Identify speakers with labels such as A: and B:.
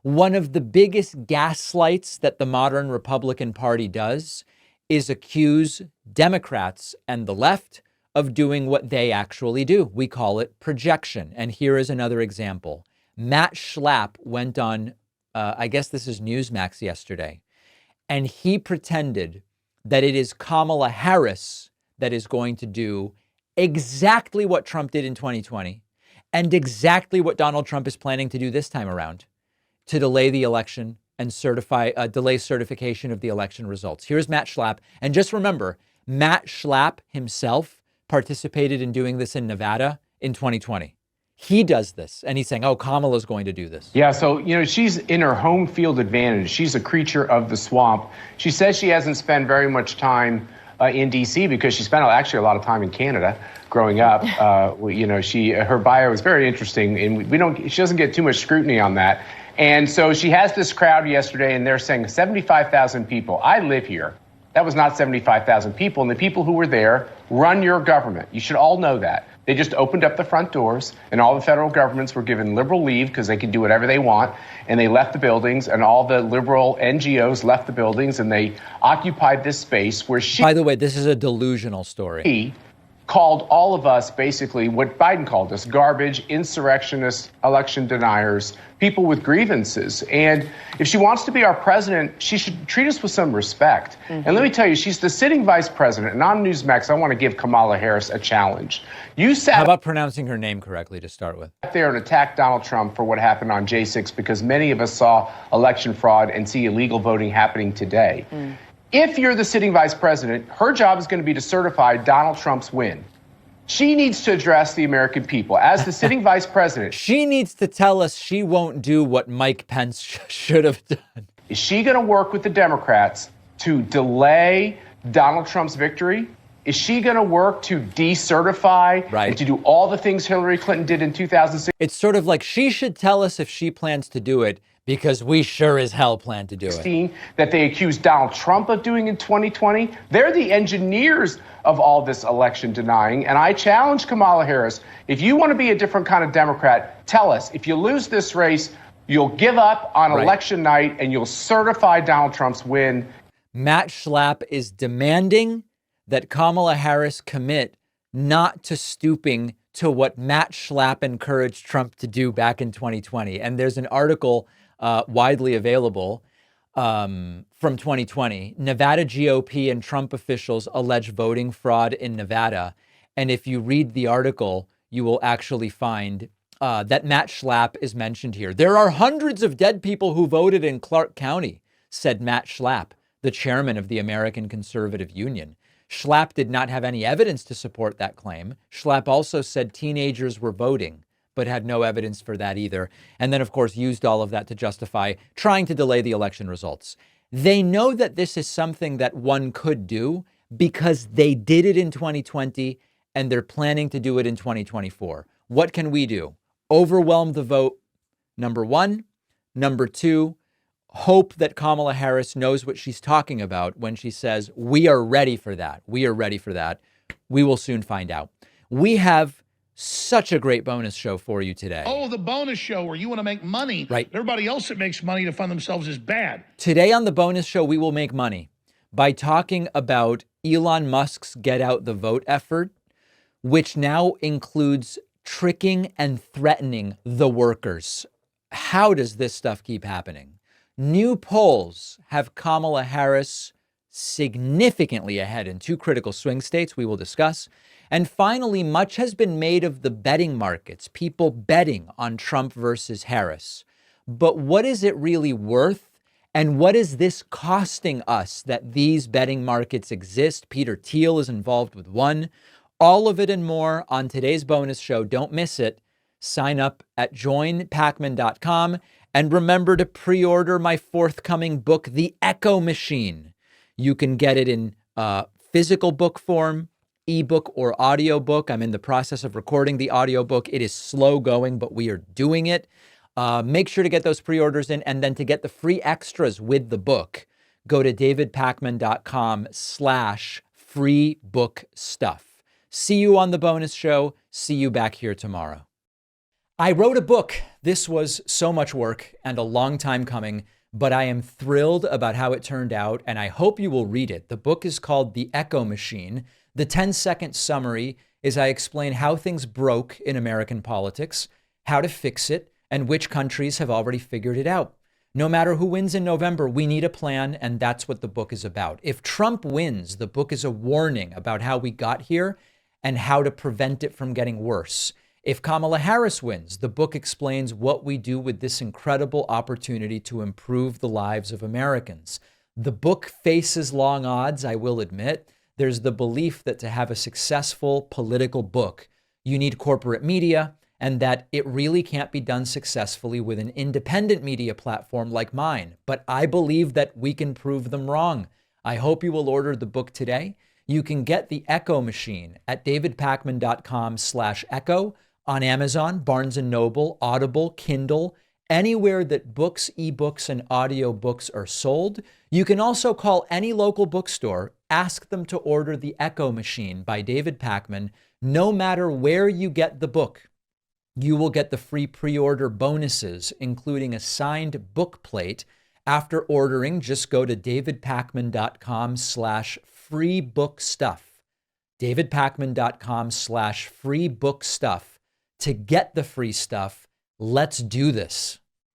A: One of the biggest gaslights that the modern Republican Party does is accuse Democrats and the left of doing what they actually do. We call it projection. And here is another example. Matt Schlapp went on, I guess this is Newsmax yesterday, and he pretended that it is Kamala Harris that is going to do exactly what Trump did in 2020 and exactly what Donald Trump is planning to do this time around, to delay the election and delay certification of the election results. Here's Matt Schlapp. And just remember, Matt Schlapp himself participated in doing this in Nevada in 2020. He does this, and he's saying, oh, Kamala's going to do this.
B: Yeah, so, she's in her home field advantage. She's a creature of the swamp. She says she hasn't spent very much time in D.C. because she spent actually a lot of time in Canada growing up. Her bio is very interesting, and she doesn't get too much scrutiny on that. And so she has this crowd yesterday, and they're saying 75,000 people. I live here. That was not 75,000 people, and the people who were there run your government. You should all know that. They just opened up the front doors, and all the federal governments were given liberal leave because they can do whatever they want, and they left the buildings, and all the liberal NGOs left the buildings, and they occupied this space where she...
A: By the way, this is a delusional story.
B: He called all of us basically what Biden called us, garbage, insurrectionists, election deniers, people with grievances. And if she wants to be our president, she should treat us with some respect. Mm-hmm. And let me tell you, she's the sitting vice president. And on Newsmax, I want to give Kamala Harris a challenge.
A: How about pronouncing her name correctly to start with?
B: There and attack Donald Trump for what happened on J6 because many of us saw election fraud and see illegal voting happening today. If you're the sitting vice president, her job is going to be to certify Donald Trump's win. She needs to address the American people as the sitting vice president.
A: She needs to tell us she won't do what Mike Pence should have done.
B: Is she going to work with the Democrats to delay Donald Trump's victory? Is she going to work to decertify and to do all the things Hillary Clinton did in 2006?
A: It's sort of like she should tell us if she plans to do it, because we sure as hell plan to do it.
B: That they accused Donald Trump of doing in 2020. They're the engineers of all this election denying. And I challenge Kamala Harris, if you want to be a different kind of Democrat, tell us, if you lose this race, you'll give up on election night and you'll certify Donald Trump's win.
A: Matt Schlapp is demanding that Kamala Harris commit not to stooping to what Matt Schlapp encouraged Trump to do back in 2020. And there's an article widely available from 2020. Nevada GOP and Trump officials allege voting fraud in Nevada. And if you read the article, you will actually find that Matt Schlapp is mentioned here. There are hundreds of dead people who voted in Clark County, said Matt Schlapp, the chairman of the American Conservative Union. Schlapp did not have any evidence to support that claim. Schlapp also said teenagers were voting, but had no evidence for that either. And then, of course, used all of that to justify trying to delay the election results. They know that this is something that one could do because they did it in 2020 and they're planning to do it in 2024. What can we do? Overwhelm the vote, number one. Number two, hope that Kamala Harris knows what she's talking about when she says, we are ready for that. We are ready for that. We will soon find out. We have such a great bonus show for you today.
C: Oh, the bonus show where you want to make money.
A: Right.
C: Everybody else that makes money to fund themselves is bad.
A: Today on the bonus show, we will make money by talking about Elon Musk's Get Out the Vote effort, which now includes tricking and threatening the workers. How does this stuff keep happening? New polls have Kamala Harris significantly ahead in two critical swing states we will discuss. And finally, much has been made of the betting markets, people betting on Trump versus Harris. But what is it really worth? And what is this costing us that these betting markets exist? Peter Thiel is involved with one. All of it and more on today's bonus show. Don't miss it. Sign up at joinpacman.com. And remember to pre-order my forthcoming book, The Echo Machine. You can get it in physical book form, ebook or audiobook. I'm in the process of recording the audiobook. It is slow going, but we are doing it. Make sure to get those pre-orders in. And then to get the free extras with the book, go to davidpakman.com/free book stuff. See you on the bonus show. See you back here tomorrow. I wrote a book. This was so much work and a long time coming, but I am thrilled about how it turned out, and I hope you will read it. The book is called The Echo Machine. The 10-second summary is I explain how things broke in American politics, how to fix it, and which countries have already figured it out. No matter who wins in November, we need a plan, and that's what the book is about. If Trump wins, the book is a warning about how we got here and how to prevent it from getting worse. If Kamala Harris wins, the book explains what we do with this incredible opportunity to improve the lives of Americans. The book faces long odds, I will admit. There's the belief that to have a successful political book, you need corporate media, and that it really can't be done successfully with an independent media platform like mine. But I believe that we can prove them wrong. I hope you will order the book today. You can get The Echo Machine at davidpakman.com/echo, on Amazon, Barnes & Noble, Audible, Kindle, anywhere that books, ebooks, and audiobooks are sold. You can also call any local bookstore, ask them to order The Echo Machine by David Pakman. No matter where you get the book, you will get the free pre-order bonuses, including a signed book plate. After ordering, just go to davidpakman.com/freebookstuff. davidpakman.com/freebookstuff to get the free stuff. Let's do this.